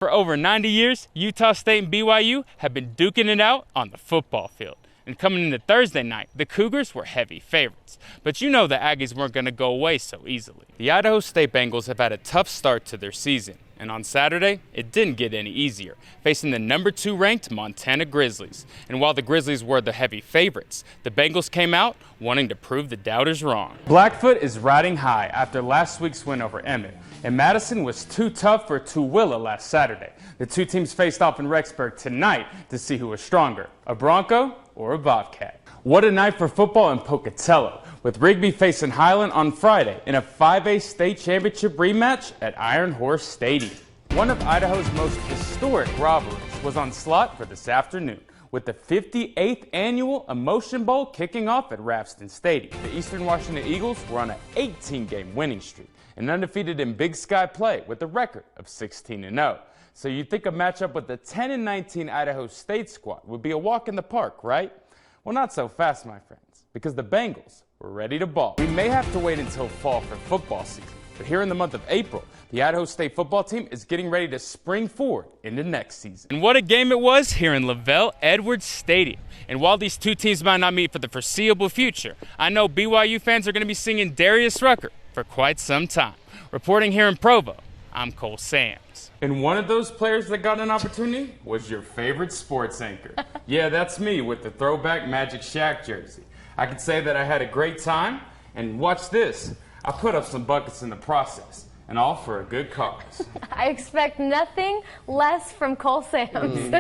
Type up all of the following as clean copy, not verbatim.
For over 90 years, Utah State and BYU have been duking it out on the football field. And coming into Thursday night, the Cougars were heavy favorites. But you know the Aggies weren't going to go away so easily. The Idaho State Bengals have had a tough start to their season. And on Saturday, it didn't get any easier, facing the number 2 ranked Montana Grizzlies. And while the Grizzlies were the heavy favorites, the Bengals came out wanting to prove the doubters wrong. Blackfoot is riding high after last week's win over Emmett. And Madison was too tough for Tooele last Saturday. The two teams faced off in Rexburg tonight to see who was stronger, a Bronco or a Bobcat. What a night for football in Pocatello, with Rigby facing Highland on Friday in a 5A state championship rematch at Iron Horse Stadium. One of Idaho's most historic rivalries was on slot for this afternoon, with the 58th annual Emotion Bowl kicking off at Rafston Stadium. The Eastern Washington Eagles were on an 18-game winning streak and undefeated in Big Sky play with a record of 16-0. So you'd think a matchup with the 10-19 Idaho State squad would be a walk in the park, right? Well, not so fast, my friends, because the Bengals were ready to ball. We may have to wait until fall for football season, but here in the month of April, the Idaho State football team is getting ready to spring forward into next season. And what a game it was here in Lavelle Edwards Stadium. And while these two teams might not meet for the foreseeable future, I know BYU fans are going to be singing Darius Rucker for quite some time. Reporting here in Provo, I'm Cole Sams. And one of those players that got an opportunity was your favorite sports anchor. Yeah, that's me with the throwback Magic Shack jersey. I could say that I had a great time, and watch this. I put up some buckets in the process, and all for a good cause. I expect nothing less from Cole Sams.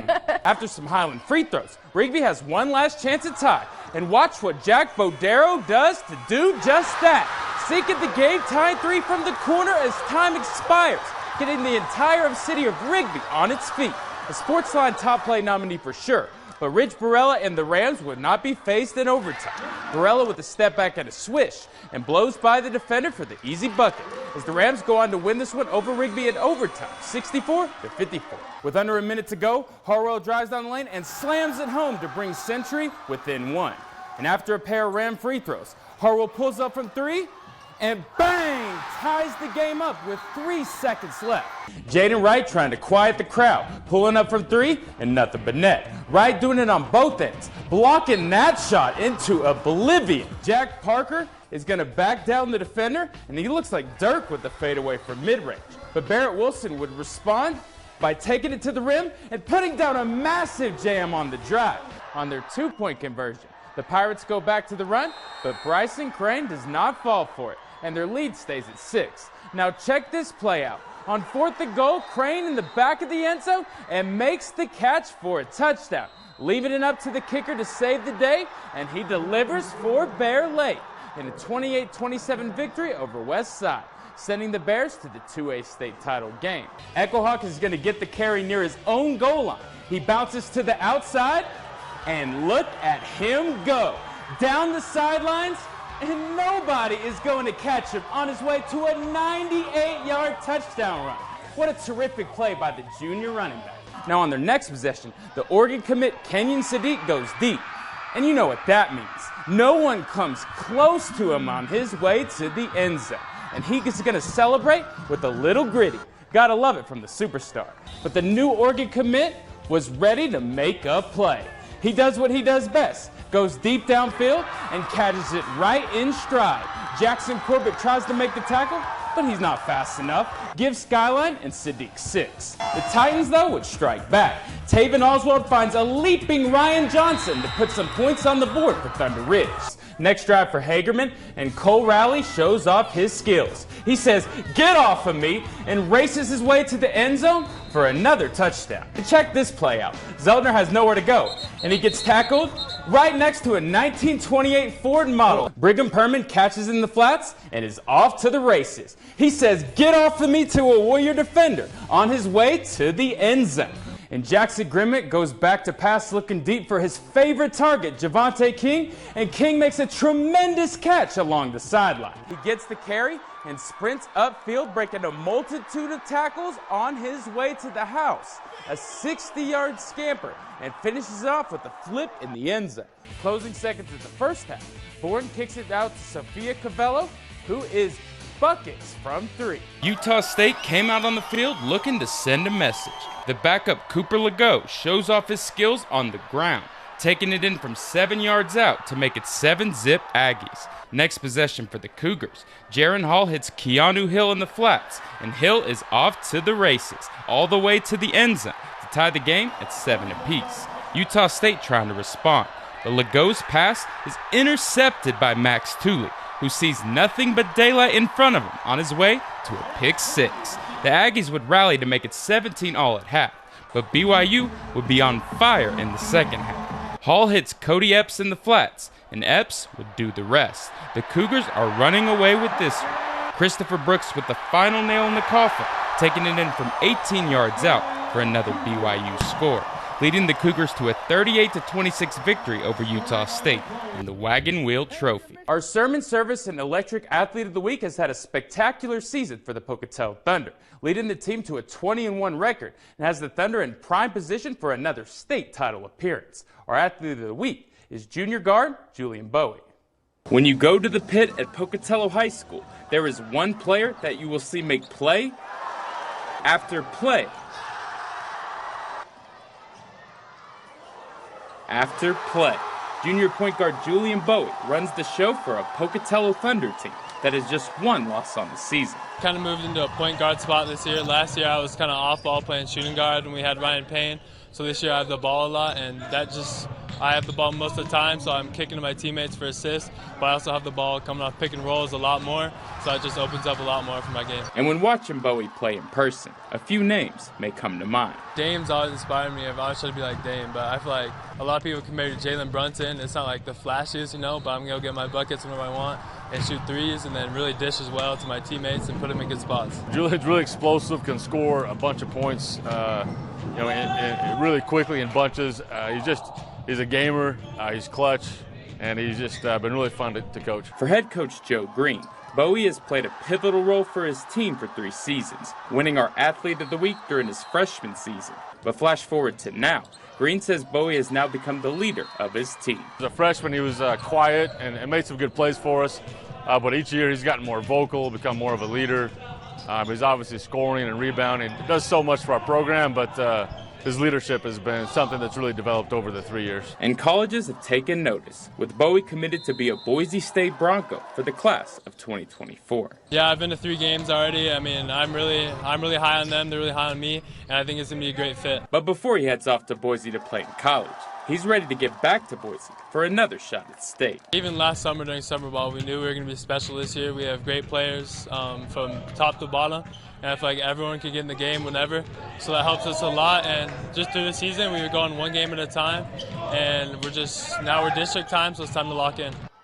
After some Highland free throws, Rigby has one last chance at tie. And watch what Jack Bodero does to do just that. Sinking the game-tying 3 from the corner as time expires, getting the entire city of Rigby on its feet. A Sportsline top play nominee for sure, but Rich Barella and the Rams would not be faced in overtime. Barella with a step back and a swish, and blows by the defender for the easy bucket, as the Rams go on to win this one over Rigby in overtime, 64-54. With under a minute to go, Harwell drives down the lane and slams it home to bring Century within 1. And after a pair of Ram free throws, Harwell pulls up from 3, and bang, ties the game up with 3 seconds left. Jaden Wright trying to quiet the crowd, pulling up from 3 and nothing but net. Wright doing it on both ends, blocking that shot into oblivion. Jack Parker is going to back down the defender, and he looks like Dirk with the fadeaway from mid-range. But Barrett Wilson would respond by taking it to the rim and putting down a massive jam on the drive. On their 2-point conversion, the Pirates go back to the run, but Bryson Crane does not fall for it, and their lead stays at 6. Now check this play out. On 4th and goal, Crane in the back of the end zone and makes the catch for a touchdown, leaving it up to the kicker to save the day, and he delivers for Bear Lake in a 28-27 victory over West Side, sending the Bears to the 2A state title game. Echo Hawk is going to get the carry near his own goal line. He bounces to the outside, and look at him go down the sidelines, and nobody is going to catch him on his way to a 98-yard touchdown run. What a terrific play by the junior running back. Now on their next possession, the Oregon commit Kenyon Sadiq goes deep. And you know what that means. No one comes close to him on his way to the end zone. And he is going to celebrate with a little gritty. Gotta love it from the superstar. But the new Oregon commit was ready to make a play. He does what he does best, goes deep downfield and catches it right in stride. Jackson Corbett tries to make the tackle, but he's not fast enough. Gives Skyline and Sadiq 6. The Titans, though, would strike back. Taven Oswald finds a leaping Ryan Johnson to put some points on the board for Thunder Ridge. Next drive for Hagerman, and Cole Rowley shows off his skills. He says, "Get off of me," and races his way to the end zone for another touchdown. And check this play out. Zeltner has nowhere to go, and he gets tackled right next to a 1928 Ford model. Brigham Perman catches in the flats and is off to the races. He says, "Get off of me," to a Warrior defender on his way to the end zone. And Jackson Grimmick goes back to pass looking deep for his favorite target, Javante King, and King makes a tremendous catch along the sideline. He gets the carry and sprints upfield, breaking a multitude of tackles on his way to the house. A 60-yard scamper, and finishes off with a flip in the end zone. Closing seconds of the first half, Bourne kicks it out to Sophia Cavello, who is buckets from three. Utah State came out on the field looking to send a message. The backup Cooper Legault shows off his skills on the ground, taking it in from 7 yards out to make it 7-zip Aggies. Next possession for the Cougars, Jaron Hall hits Keanu Hill in the flats, and Hill is off to the races, all the way to the end zone to tie the game at 7 apiece. Utah State trying to respond, but Legault's pass is intercepted by Max Tooley, who sees nothing but daylight in front of him on his way to a pick six. The Aggies would rally to make it 17 all at half, but BYU would be on fire in the second half. Hall hits Cody Epps in the flats, and Epps would do the rest. The Cougars are running away with this one. Christopher Brooks with the final nail in the coffin, taking it in from 18 yards out for another BYU score, leading the Cougars to a 38-26 victory over Utah State in the Wagon Wheel Trophy. Our sermon service and electric athlete of the week has had a spectacular season for the Pocatello Thunder, leading the team to a 20-1 record and has the Thunder in prime position for another state title appearance. Our athlete of the week is junior guard Julian Bowie. When you go to the pit at Pocatello High School, there is one player that you will see make play after play after play. Junior point guard Julian Bowie runs the show for a Pocatello Thunder team that has just one loss on the season. Kind of moved into a point guard spot this year. Last year I was kind of off ball playing shooting guard and we had Ryan Payne. So this year I have the ball a lot, and I have the ball most of the time, so I'm kicking to my teammates for assists, but I also have the ball coming off pick and rolls a lot more, so it just opens up a lot more for my game. And when watching Bowie play in person, a few names may come to mind. Dame's always inspired me. I've always tried to be like Dame, but I feel like a lot of people compare to Jalen Brunson. It's not like the flashes, but I'm going to go get my buckets whenever I want and shoot threes and then really dish as well to my teammates and put them in good spots. Julian's really explosive, can score a bunch of points, really quickly in bunches. He's a gamer, he's clutch, and he's just been really fun to coach. For head coach Joe Green, Bowie has played a pivotal role for his team for 3 seasons, winning our Athlete of the Week during his freshman season. But flash forward to now, Green says Bowie has now become the leader of his team. As a freshman, he was quiet and made some good plays for us, but each year he's gotten more vocal, become more of a leader. He's obviously scoring and rebounding. He does so much for our program, but his leadership has been something that's really developed over the 3 years. And colleges have taken notice, with Bowie committed to be a Boise State Bronco for the class of 2024. Yeah, I've been to 3 games already. I'm really high on them. They're really high on me, and I think it's going to be a great fit. But before he heads off to Boise to play in college, he's ready to get back to Boise for another shot at state. Even last summer during summer ball, we knew we were going to be special this year. We have great players from top to bottom. And I feel like everyone can get in the game whenever, so that helps us a lot. And just through the season, we were going 1 game at a time, and now we're district time, so it's time to lock in.